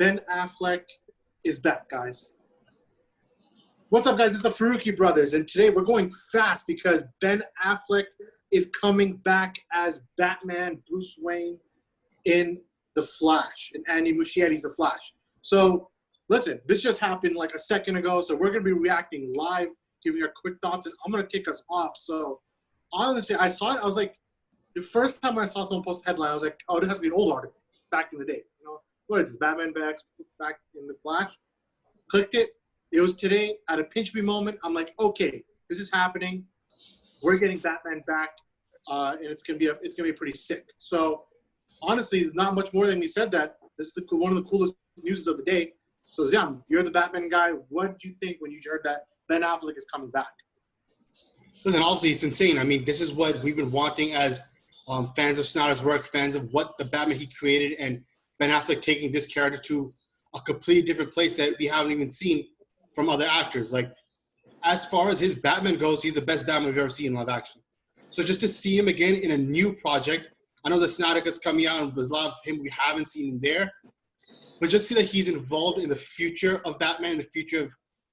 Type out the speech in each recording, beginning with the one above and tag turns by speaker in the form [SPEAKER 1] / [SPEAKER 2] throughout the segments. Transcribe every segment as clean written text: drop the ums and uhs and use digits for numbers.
[SPEAKER 1] Ben Affleck is back, guys. What's up, guys? It's the Farooqi Brothers, and today we're going fast because Ben Affleck is coming back as Batman Bruce Wayne in The Flash, and Andy Muschietti's The Flash. So, listen, this just happened like a second ago, so we're going to be reacting live, giving our quick thoughts, and I'm going to kick us off. So, honestly, I saw it, I was like, the first time I saw someone post a headline, I was like, oh, this has to be an old article back in the day. You know, what is this, Batman back in The Flash? Clicked it. It was today at a pinch me moment. I'm like, okay, this is happening. We're getting Batman back, and it's gonna be pretty sick. So honestly, not much more than he said that. This is one of the coolest news of the day. So Ziam, you're the Batman guy. What did you think when you heard that Ben Affleck is coming back?
[SPEAKER 2] Listen, obviously it's insane. I mean, this is what we've been wanting as fans of Snyder's work, fans of what the Batman he created, and Ben Affleck taking this character to a completely different place that we haven't even seen from other actors. Like, as far as his Batman goes, he's the best Batman we've ever seen in live action. So just to see him again in a new project, I know the Snyder Cut's coming out and there's a lot of him we haven't seen there, but just see that he's involved in the future of Batman, the future of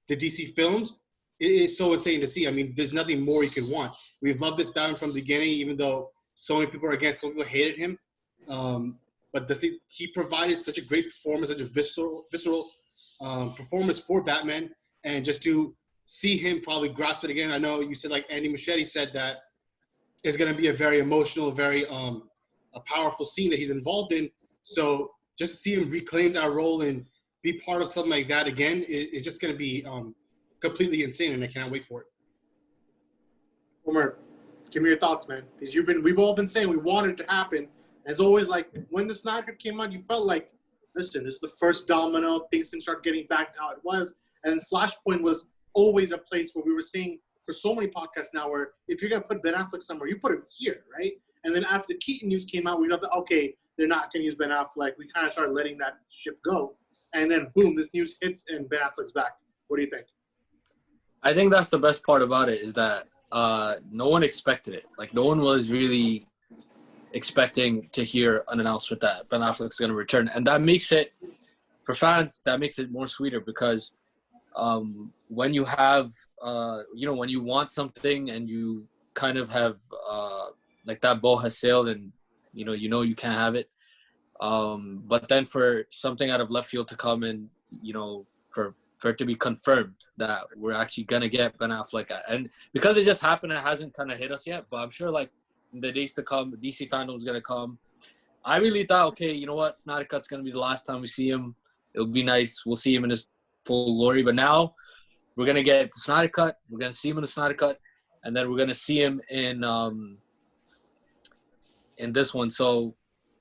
[SPEAKER 2] the DC films, it is so insane to see. I mean, there's nothing more you can want. We've loved this Batman from the beginning, even though so many people are against, some people hated him. But he provided such a great performance, such a visceral performance for Batman, and just to see him probably grasp it again. I know you said, like Andy Muschietti said, that it's going to be a very emotional, very a powerful scene that he's involved in. So just to see him reclaim that role and be part of something like that again is just going to be completely insane, and I cannot wait for it.
[SPEAKER 1] Umar, give me your thoughts, man. Because we've all been saying we want it to happen. As always, like when the Snyder Cut came out, you felt like, listen, this is the first domino. Things can start getting back to how it was. And Flashpoint was always a place where we were seeing for so many podcasts now where if you're going to put Ben Affleck somewhere, you put him here, right? And then after the Keaton news came out, we thought, okay, they're not going to use Ben Affleck. We kind of started letting that ship go. And then, boom, this news hits and Ben Affleck's back. What do you think?
[SPEAKER 3] I think that's the best part about it is that no one expected it. Like, no one was really expecting to hear an announcement that Ben Affleck's going to return. And that makes it, for fans, that makes it more sweeter because when you have, when you want something and you kind of have, like that boat has sailed and, you can't have it. But then for something out of left field to come and, for it to be confirmed that we're actually going to get Ben Affleck. And because it just happened, it hasn't kind of hit us yet. But I'm sure, like, in the days to come, DC fandom is going to come. I really thought, okay, you know what? Snyder Cut's going to be the last time we see him. It'll be nice. We'll see him in his full glory. But now we're going to get the Snyder Cut. We're going to see him in the Snyder Cut. And then we're going to see him in this one. So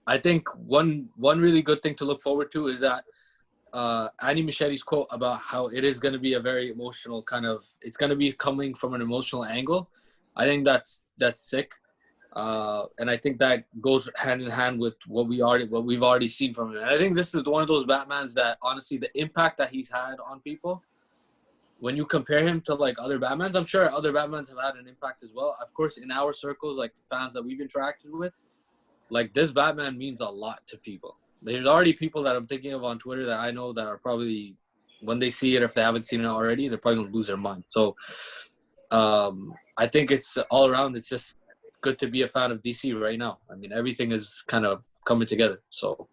[SPEAKER 3] I think one really good thing to look forward to is that Andy Muschietti's quote about how it is going to be a very emotional it's going to be coming from an emotional angle. I think that's sick. And I think that goes hand in hand with what we've already seen from him. And I think this is one of those Batmans that, honestly, the impact that he's had on people, when you compare him to, like, other Batmans, I'm sure other Batmans have had an impact as well. Of course, in our circles, like fans that we've interacted with, like, this Batman means a lot to people. There's already people that I'm thinking of on Twitter that I know that are probably, when they see it, if they haven't seen it already, they're probably going to lose their mind. So I think it's all around, it's just good to be a fan of DC right now. I mean, everything is kind of coming together. So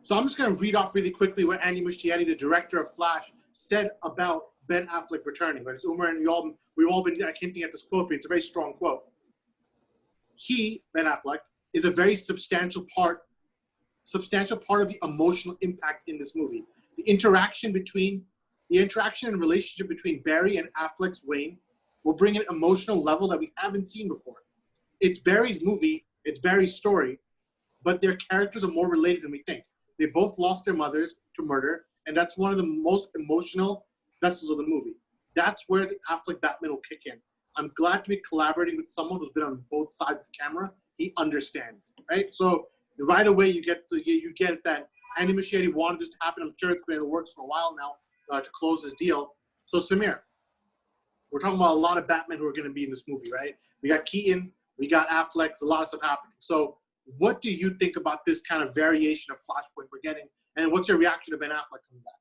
[SPEAKER 1] I'm just going to read off really quickly what Andy Muschietti, the director of Flash, said about Ben Affleck returning. Right? So Umar and we've all been hinting at this quote, but it's a very strong quote. He, Ben Affleck, is a very substantial part of the emotional impact in this movie. The interaction and relationship between Barry and Affleck's Wayne will bring an emotional level that we haven't seen before. It's Barry's movie, it's Barry's story, but their characters are more related than we think. They both lost their mothers to murder, and that's one of the most emotional vessels of the movie. That's where the Affleck Batman will kick in. I'm glad to be collaborating with someone who's been on both sides of the camera. He understands, right? So right away you get that Andy Muschietti wanted this to happen. I'm sure it's been in the works for a while now to close this deal. So Samir, we're talking about a lot of Batman who are going to be in this movie, right? We got Keaton, we got Affleck, there's a lot of stuff happening. So what do you think about this kind of variation of Flashpoint we're getting? And what's your reaction to Ben Affleck coming back?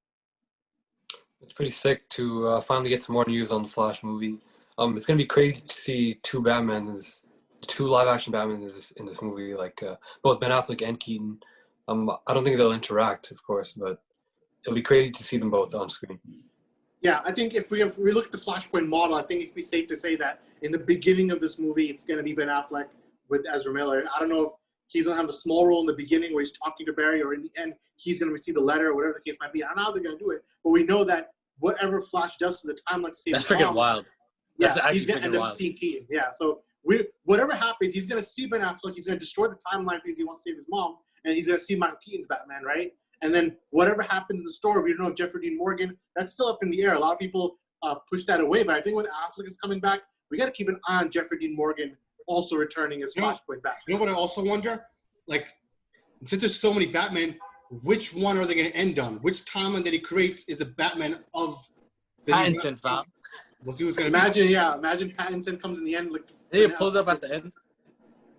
[SPEAKER 4] It's pretty sick to finally get some more news on the Flash movie. It's gonna be crazy to see two live-action Batmans in this movie, like both Ben Affleck and Keaton. I don't think they'll interact, of course, but it'll be crazy to see them both on screen.
[SPEAKER 1] Yeah, I think if we look at the Flashpoint model, I think it'd be safe to say that in the beginning of this movie, it's going to be Ben Affleck with Ezra Miller. I don't know if he's going to have a small role in the beginning where he's talking to Barry, or in the end, he's going to receive the letter, or whatever the case might be. I don't know how they're going to do it, but we know that whatever Flash does to the timeline to save
[SPEAKER 3] That's freaking wild. That's
[SPEAKER 1] yeah,
[SPEAKER 3] actually
[SPEAKER 1] he's going to end up seeing Keaton. Yeah, so whatever happens, he's going to see Ben Affleck. He's going to destroy the timeline because he wants to save his mom, and he's going to see Michael Keaton's Batman, right? And then whatever happens in the story, we don't know if Jeffrey Dean Morgan, that's still up in the air. A lot of people push that away, but I think when Affleck is coming back, we got to keep an eye on Jeffrey Dean Morgan also returning as Flashpoint back.
[SPEAKER 2] You know what I also wonder? Like, since there's so many Batman, which one are they going to end on? Which timeline that he creates is the Batman of the
[SPEAKER 3] Pattinson, fam.
[SPEAKER 2] We'll see who's going
[SPEAKER 1] to
[SPEAKER 2] be.
[SPEAKER 1] Imagine Pattinson comes in the end. Like,
[SPEAKER 3] he pulls up at the end.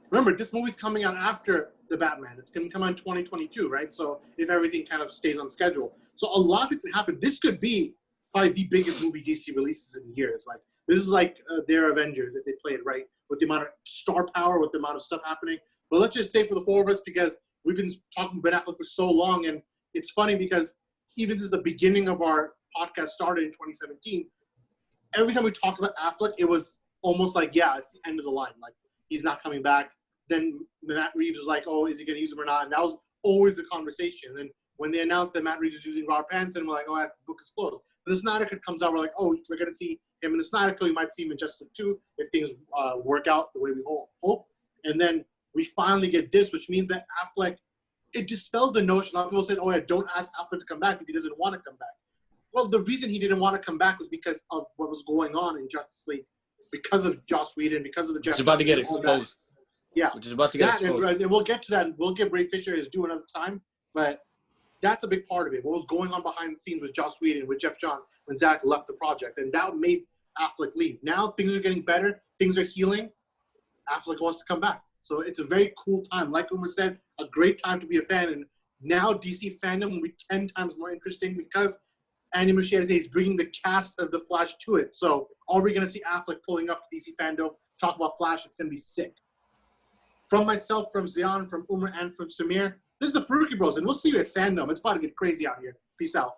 [SPEAKER 1] Remember, this movie's coming out after the Batman. It's going to come out in 2022, right? So if everything kind of stays on schedule. So a lot of things can happen. This could be probably the biggest movie DC releases in years. Like, this is like their Avengers if they play it right, with the amount of star power, with the amount of stuff happening. But let's just say for the four of us, because we've been talking Ben Affleck for so long, and it's funny because even since the beginning of our podcast started in 2017, every time we talked about Affleck, it was almost like, yeah, it's the end of the line. Like, he's not coming back. Then Matt Reeves was like, oh, is he going to use him or not? And that was always the conversation. And then when they announced that Matt Reeves was using Robert Pattinson, we're like, oh, the book is closed. But the Snyder Cut comes out, we're like, oh, we're going to see him in the Snyder Cut. We might see him in Justice 2 if things work out the way we hope. And then we finally get this, which means that Affleck, it dispels the notion. A lot of people said, oh, yeah, don't ask Affleck to come back because he doesn't want to come back. Well, the reason he didn't want to come back was because of what was going on in Justice League, because of Joss Whedon, because of the Jeff.
[SPEAKER 3] It's about to get exposed.
[SPEAKER 1] Yeah,
[SPEAKER 3] which is about to get exposed.
[SPEAKER 1] And we'll get to that. We'll give Ray Fisher his due another time, but that's a big part of it. What was going on behind the scenes with Joss Whedon, with Jeff Johns, when Zach left the project, and that made Affleck leave. Now things are getting better. Things are healing. Affleck wants to come back. So it's a very cool time. Like Umar said, a great time to be a fan. And now DC fandom will be 10 times more interesting because Andy Muschietti is bringing the cast of The Flash to it. So are we going to see Affleck pulling up to DC fandom, talk about Flash? It's going to be sick. From myself, from Zion, from Umar, and from Samir, this is the Farooqi Bros, and we'll see you at fandom. It's about to get crazy out here. Peace out.